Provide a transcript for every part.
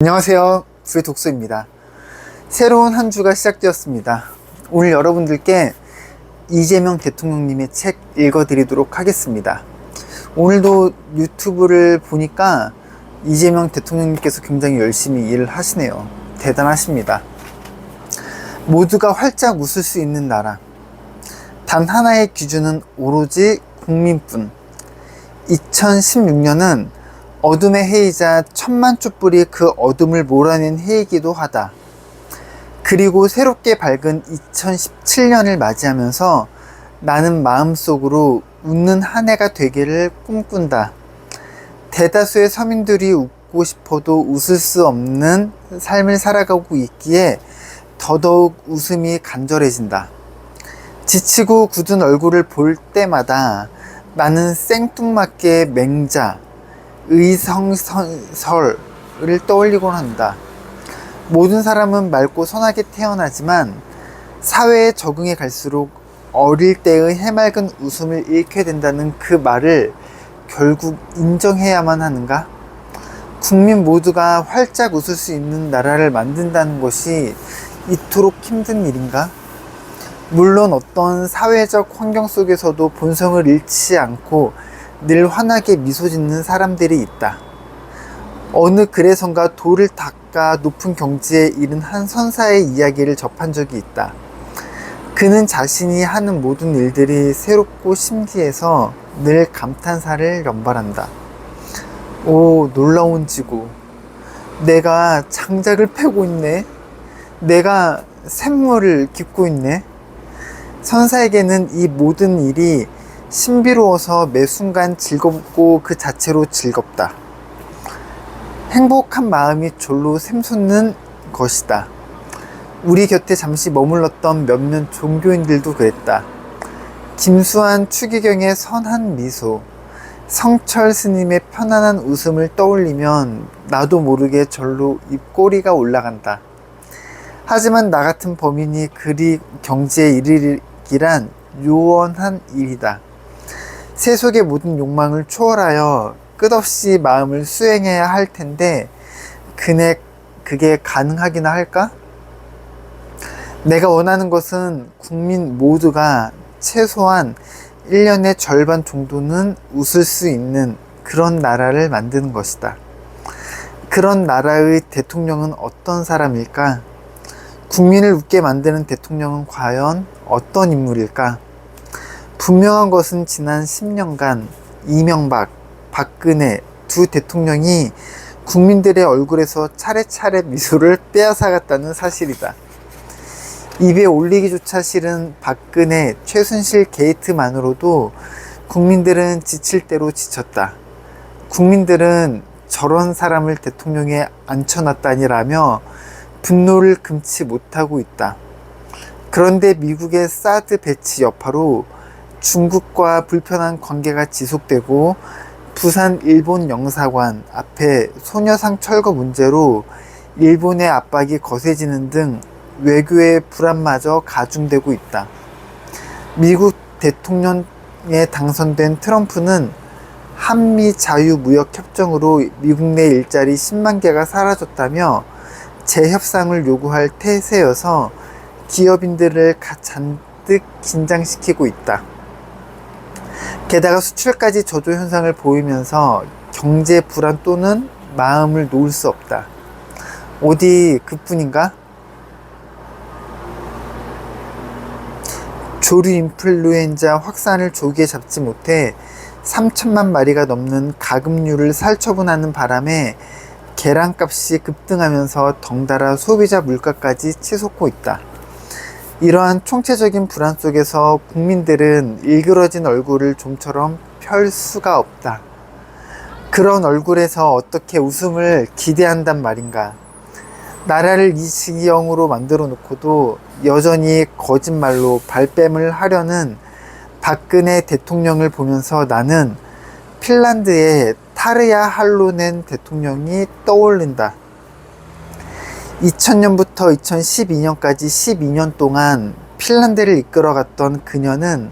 안녕하세요. 불독서입니다. 새로운 한 주가 시작되었습니다. 오늘 여러분들께 이재명 대통령님의 책 읽어드리도록 하겠습니다. 오늘도 유튜브를 보니까 이재명 대통령님께서 굉장히 열심히 일을 하시네요. 대단하십니다. 모두가 활짝 웃을 수 있는 나라. 단 하나의 기준은 오로지 국민뿐. 2016년은 어둠의 해이자 천만 촛불이 그 어둠을 몰아낸 해이기도 하다. 그리고 새롭게 밝은 2017년을 맞이하면서 나는 마음속으로 웃는 한 해가 되기를 꿈꾼다. 대다수의 서민들이 웃고 싶어도 웃을 수 없는 삶을 살아가고 있기에 더더욱 웃음이 간절해진다. 지치고 굳은 얼굴을 볼 때마다 나는 생뚱맞게 맹자, 의성설을 떠올리곤 한다. 모든 사람은 맑고 선하게 태어나지만 사회에 적응해 갈수록 어릴 때의 해맑은 웃음을 잃게 된다는 그 말을 결국 인정해야만 하는가? 국민 모두가 활짝 웃을 수 있는 나라를 만든다는 것이 이토록 힘든 일인가? 물론 어떤 사회적 환경 속에서도 본성을 잃지 않고 늘 환하게 미소 짓는 사람들이 있다. 어느 글에선가 돌을 닦아 높은 경지에 이른 한 선사의 이야기를 접한 적이 있다. 그는 자신이 하는 모든 일들이 새롭고 신기해서 늘 감탄사를 연발한다. 오, 놀라운 지구. 내가 장작을 패고 있네. 내가 샘물을 깃고 있네. 선사에게는 이 모든 일이 신비로워서 매 순간 즐겁고 그 자체로 즐겁다. 행복한 마음이 졸로 샘솟는 것이다. 우리 곁에 잠시 머물렀던 몇몇 종교인들도 그랬다. 김수환 추기경의 선한 미소, 성철 스님의 편안한 웃음을 떠올리면 나도 모르게 절로 입꼬리가 올라간다. 하지만 나 같은 범인이 그리 경지에 이르기란 요원한 일이다. 세속의 모든 욕망을 초월하여 끝없이 마음을 수행해야 할 텐데 그게 가능하기나 할까? 내가 원하는 것은 국민 모두가 최소한 1년의 절반 정도는 웃을 수 있는 그런 나라를 만드는 것이다. 그런 나라의 대통령은 어떤 사람일까? 국민을 웃게 만드는 대통령은 과연 어떤 인물일까? 분명한 것은 지난 10년간 이명박, 박근혜 두 대통령이 국민들의 얼굴에서 차례차례 미소를 빼앗아갔다는 사실이다. 입에 올리기조차 싫은 박근혜, 최순실 게이트만으로도 국민들은 지칠 대로 지쳤다. 국민들은 저런 사람을 대통령에 앉혀놨다니라며 분노를 금치 못하고 있다. 그런데 미국의 사드 배치 여파로 중국과 불편한 관계가 지속되고 부산 일본 영사관 앞에 소녀상 철거 문제로 일본의 압박이 거세지는 등 외교의 불안마저 가중되고 있다. 미국 대통령에 당선된 트럼프는 한미 자유무역협정으로 미국 내 일자리 10만 개가 사라졌다며 재협상을 요구할 태세여서 기업인들을 잔뜩 긴장시키고 있다. 게다가 수출까지 저조 현상을 보이면서 경제 불안 또는 마음을 놓을 수 없다. 어디 그뿐인가? 조류 인플루엔자 확산을 조기에 잡지 못해 3천만 마리가 넘는 가금류를 살처분하는 바람에 계란값이 급등하면서 덩달아 소비자 물가까지 치솟고 있다. 이러한 총체적인 불안 속에서 국민들은 일그러진 얼굴을 좀처럼 펼 수가 없다. 그런 얼굴에서 어떻게 웃음을 기대한단 말인가. 나라를 이 지경으로 만들어 놓고도 여전히 거짓말로 발뺌을 하려는 박근혜 대통령을 보면서 나는 핀란드의 타르야 할로넨 대통령이 떠오른다. 2000년부터 2012년까지 12년 동안 핀란드를 이끌어갔던 그녀는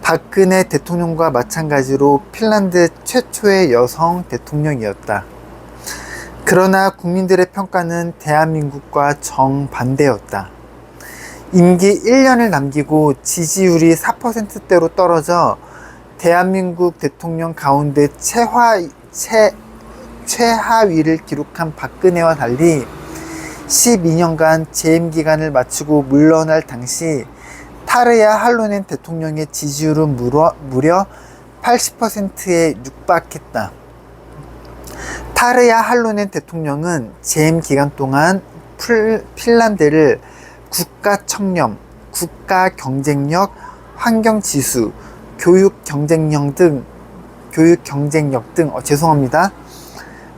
박근혜 대통령과 마찬가지로 핀란드 최초의 여성 대통령이었다. 그러나 국민들의 평가는 대한민국과 정반대였다. 임기 1년을 남기고 지지율이 4%대로 떨어져 대한민국 대통령 가운데 최하위를 기록한 박근혜와 달리 12년간 재임 기간을 마치고 물러날 당시 타르야 할로넨 대통령의 지지율은 무려 80%에 육박했다. 타르야 할로넨 대통령은 재임 기간 동안 핀란드를 국가 청렴, 국가 경쟁력, 환경 지수, 교육 경쟁력 등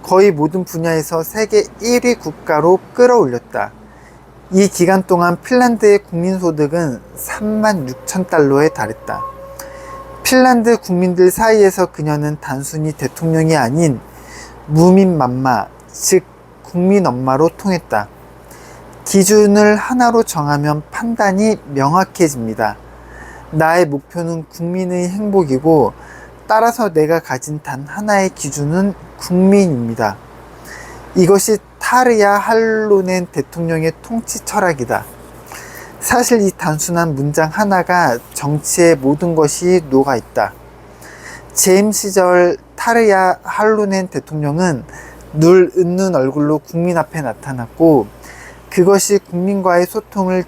거의 모든 분야에서 세계 1위 국가로 끌어올렸다. 이 기간 동안 핀란드의 국민소득은 36,000달러에 달했다. 핀란드 국민들 사이에서 그녀는 단순히 대통령이 아닌 무민맘마, 즉 국민엄마로 통했다. 기준을 하나로 정하면 판단이 명확해집니다. 나의 목표는 국민의 행복이고 따라서 내가 가진 단 하나의 기준은 국민입니다. 이것이 타르야 할로넨 대통령의 통치 철학이다. 사실 이 단순한 문장 하나가 정치의 모든 것이 녹아있다. 재임 시절 타르야 할로넨 대통령은 늘 웃는 얼굴로 국민 앞에 나타났고 그것이 국민과의 소통을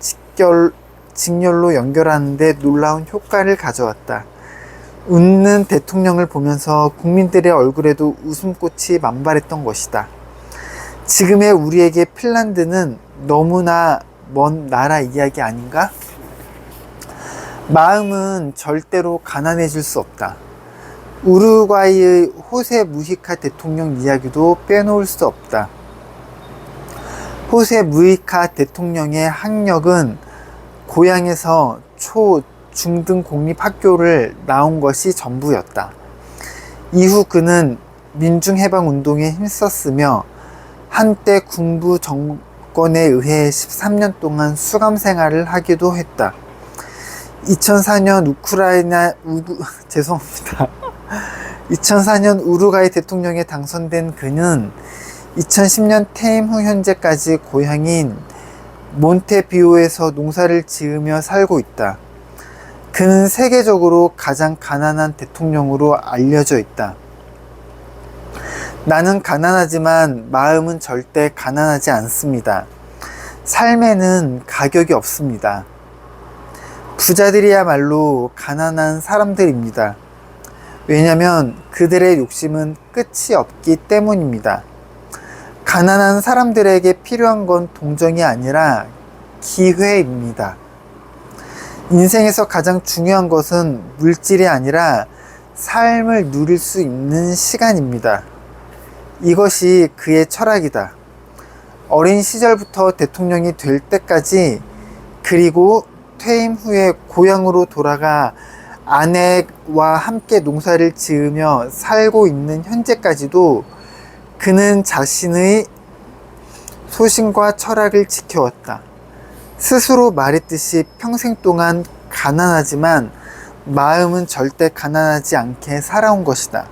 직렬로 연결하는 데 놀라운 효과를 가져왔다. 웃는 대통령을 보면서 국민들의 얼굴에도 웃음꽃이 만발했던 것이다. 지금의 우리에게 핀란드는 너무나 먼 나라 이야기 아닌가? 마음은 절대로 가난해질 수 없다. 우루과이의 호세 무히카 대통령 이야기도 빼놓을 수 없다. 호세 무히카 대통령의 학력은 고향에서 초, 중등 공립학교를 나온 것이 전부였다. 이후 그는 민중해방운동에 힘썼으며 한때 군부 정권에 의해 13년 동안 수감 생활을 하기도 했다. 2004년 2004년 우루과이 대통령에 당선된 그는 2010년 퇴임 후 현재까지 고향인 몬테비오에서 농사를 지으며 살고 있다. 그는 세계적으로 가장 가난한 대통령으로 알려져 있다. 나는 가난하지만 마음은 절대 가난하지 않습니다. 삶에는 가격이 없습니다. 부자들이야말로 가난한 사람들입니다. 왜냐하면 그들의 욕심은 끝이 없기 때문입니다. 가난한 사람들에게 필요한 건 동정이 아니라 기회입니다. 인생에서 가장 중요한 것은 물질이 아니라 삶을 누릴 수 있는 시간입니다. 이것이 그의 철학이다. 어린 시절부터 대통령이 될 때까지 그리고 퇴임 후에 고향으로 돌아가 아내와 함께 농사를 지으며 살고 있는 현재까지도 그는 자신의 소신과 철학을 지켜왔다. 스스로 말했듯이 평생 동안 가난하지만 마음은 절대 가난하지 않게 살아온 것이다.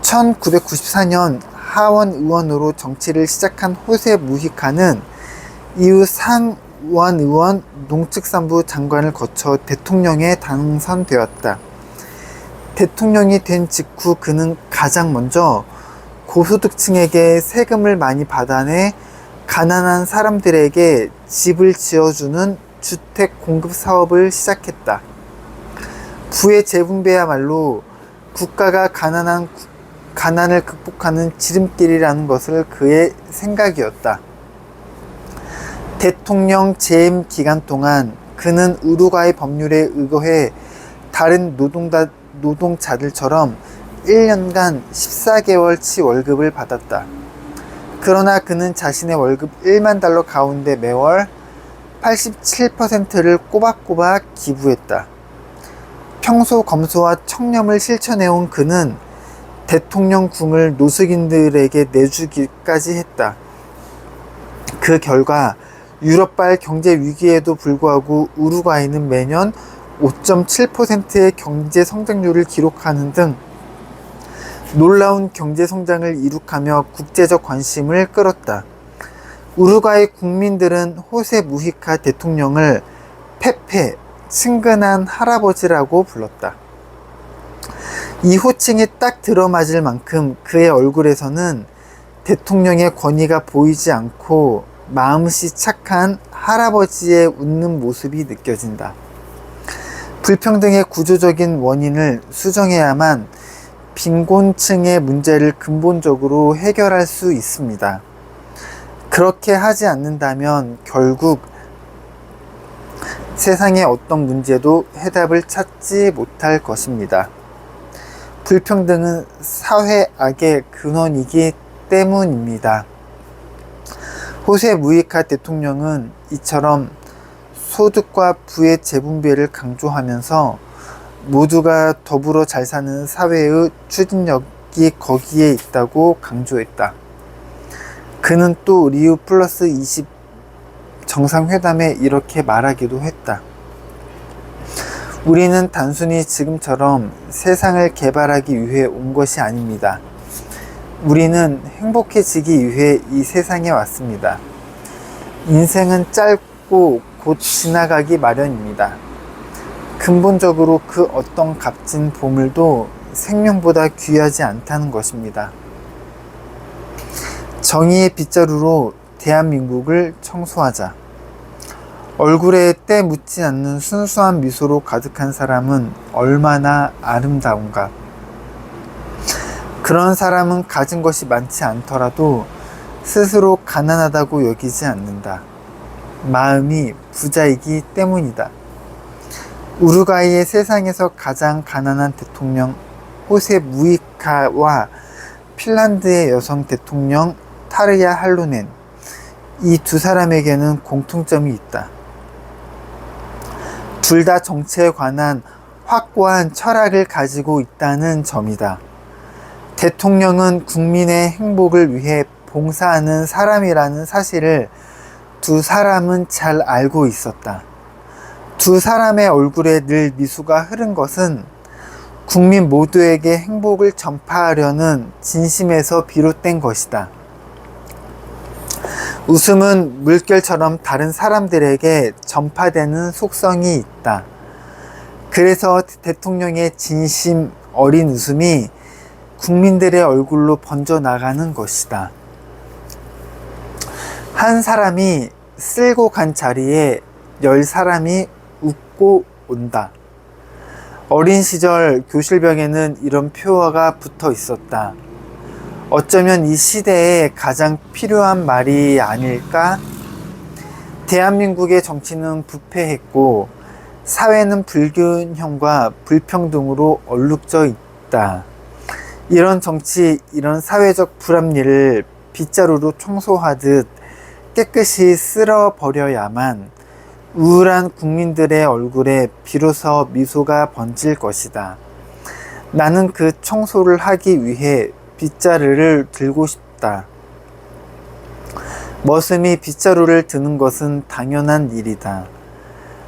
1994년 하원 의원으로 정치를 시작한 호세 무히카는 이후 상원 의원, 농축산부 장관을 거쳐 대통령에 당선되었다. 대통령이 된 직후 그는 가장 먼저 고소득층에게 세금을 많이 받아내 가난한 사람들에게 집을 지어주는 주택 공급 사업을 시작했다. 부의 재분배야말로 국가가 가난을 극복하는 지름길이라는 것을 그의 생각이었다. 대통령 재임 기간 동안 그는 우루과이 법률에 의거해 다른 노동자들처럼 1년간 14개월치 월급을 받았다. 그러나 그는 자신의 월급 1만 달러 가운데 매월 87%를 꼬박꼬박 기부했다. 평소 검소와 청렴을 실천해온 그는 대통령 궁을 노숙인들에게 내주기까지 했다. 그 결과 유럽발 경제 위기에도 불구하고 우루과이는 매년 5.7%의 경제 성장률을 기록하는 등 놀라운 경제 성장을 이룩하며 국제적 관심을 끌었다. 우루과이 국민들은 호세 무히카 대통령을 페페, 친근한 할아버지라고 불렀다. 이 호칭이 딱 들어맞을 만큼 그의 얼굴에서는 대통령의 권위가 보이지 않고 마음씨 착한 할아버지의 웃는 모습이 느껴진다. 불평등의 구조적인 원인을 수정해야만 빈곤층의 문제를 근본적으로 해결할 수 있습니다. 그렇게 하지 않는다면 결국 세상의 어떤 문제도 해답을 찾지 못할 것입니다. 불평등은 사회 악의 근원이기 때문입니다. 호세 무히카 대통령은 이처럼 소득과 부의 재분배를 강조하면서 모두가 더불어 잘 사는 사회의 추진력이 거기에 있다고 강조했다. 그는 또 리우 플러스 20 정상회담에 이렇게 말하기도 했다. 우리는 단순히 지금처럼 세상을 개발하기 위해 온 것이 아닙니다. 우리는 행복해지기 위해 이 세상에 왔습니다. 인생은 짧고 곧 지나가기 마련입니다. 근본적으로 그 어떤 값진 보물도 생명보다 귀하지 않다는 것입니다. 정의의 빗자루로 대한민국을 청소하자. 얼굴에 때 묻지 않는 순수한 미소로 가득한 사람은 얼마나 아름다운가. 그런 사람은 가진 것이 많지 않더라도 스스로 가난하다고 여기지 않는다. 마음이 부자이기 때문이다. 우루과이의 세상에서 가장 가난한 대통령 호세 무히카와 핀란드의 여성 대통령 타르야 할로넨, 이 두 사람에게는 공통점이 있다. 둘 다 정치에 관한 확고한 철학을 가지고 있다는 점이다. 대통령은 국민의 행복을 위해 봉사하는 사람이라는 사실을 두 사람은 잘 알고 있었다. 두 사람의 얼굴에 늘 미소가 흐른 것은 국민 모두에게 행복을 전파하려는 진심에서 비롯된 것이다. 웃음은 물결처럼 다른 사람들에게 전파되는 속성이 있다. 그래서 대통령의 진심 어린 웃음이 국민들의 얼굴로 번져나가는 것이다. 한 사람이 쓸고 간 자리에 10사람이 웃고 온다. 어린 시절 교실벽에는 이런 표어가 붙어 있었다. 어쩌면 이 시대에 가장 필요한 말이 아닐까? 대한민국의 정치는 부패했고 사회는 불균형과 불평등으로 얼룩져 있다. 이런 정치, 이런 사회적 불합리를 빗자루로 청소하듯 깨끗이 쓸어버려야만 우울한 국민들의 얼굴에 비로소 미소가 번질 것이다. 나는 그 청소를 하기 위해 빗자루를 들고 싶다. 머슴이 빗자루를 드는 것은 당연한 일이다.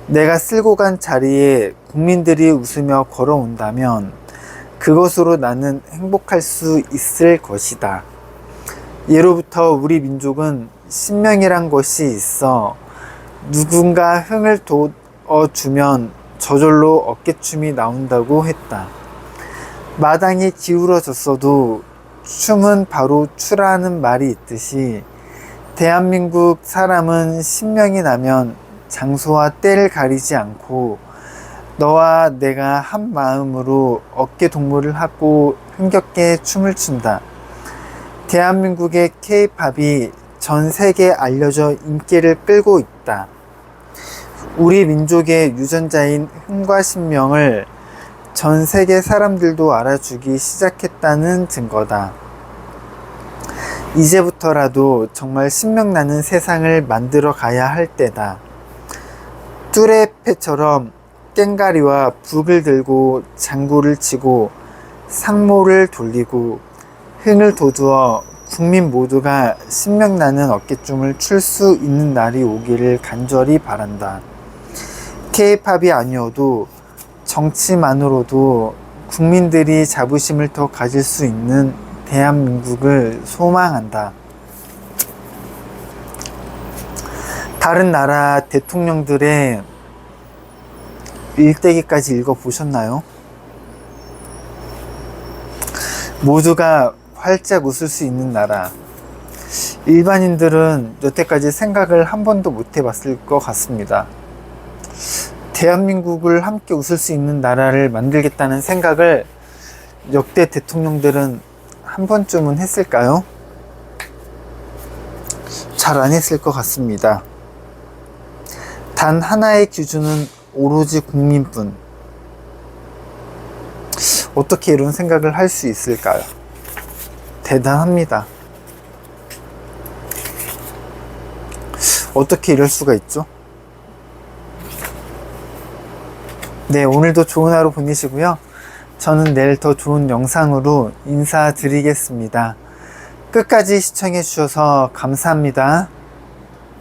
내가 쓸고 간 자리에 국민들이 웃으며 걸어온다면 그것으로 나는 행복할 수 있을 것이다. 예로부터 우리 민족은 신명이란 것이 있어 누군가 흥을 돋워주면 저절로 어깨춤이 나온다고 했다. 마당이 기울어졌어도 춤은 바로 추라는 말이 있듯이 대한민국 사람은 신명이 나면 장소와 때를 가리지 않고 너와 내가 한 마음으로 어깨 동무를 하고 흥겹게 춤을 춘다. 대한민국의 K-팝이 전 세계에 알려져 인기를 끌고 있다. 우리 민족의 유전자인 흥과 신명을 전 세계 사람들도 알아주기 시작했다는 증거다. 이제부터라도 정말 신명나는 세상을 만들어 가야 할 때다. 뚜레페처럼 깽가리와 북을 들고 장구를 치고 상모를 돌리고 흥을 돋우어 국민 모두가 신명나는 어깨춤을 출 수 있는 날이 오기를 간절히 바란다. K-팝이 아니어도 정치만으로도 국민들이 자부심을 더 가질 수 있는 대한민국을 소망한다. 다른 나라 대통령들의 일대기까지 읽어보셨나요? 모두가 활짝 웃을 수 있는 나라. 일반인들은 여태까지 생각을 한 번도 못 해봤을 것 같습니다. 대한민국을 함께 웃을 수 있는 나라를 만들겠다는 생각을 역대 대통령들은 한 번쯤은 했을까요? 잘 안 했을 것 같습니다. 단 하나의 기준은 오로지 국민뿐. 어떻게 이런 생각을 할 수 있을까요? 대단합니다. 어떻게 이럴 수가 있죠? 네, 오늘도 좋은 하루 보내시고요. 저는 내일 더 좋은 영상으로 인사드리겠습니다. 끝까지 시청해 주셔서 감사합니다.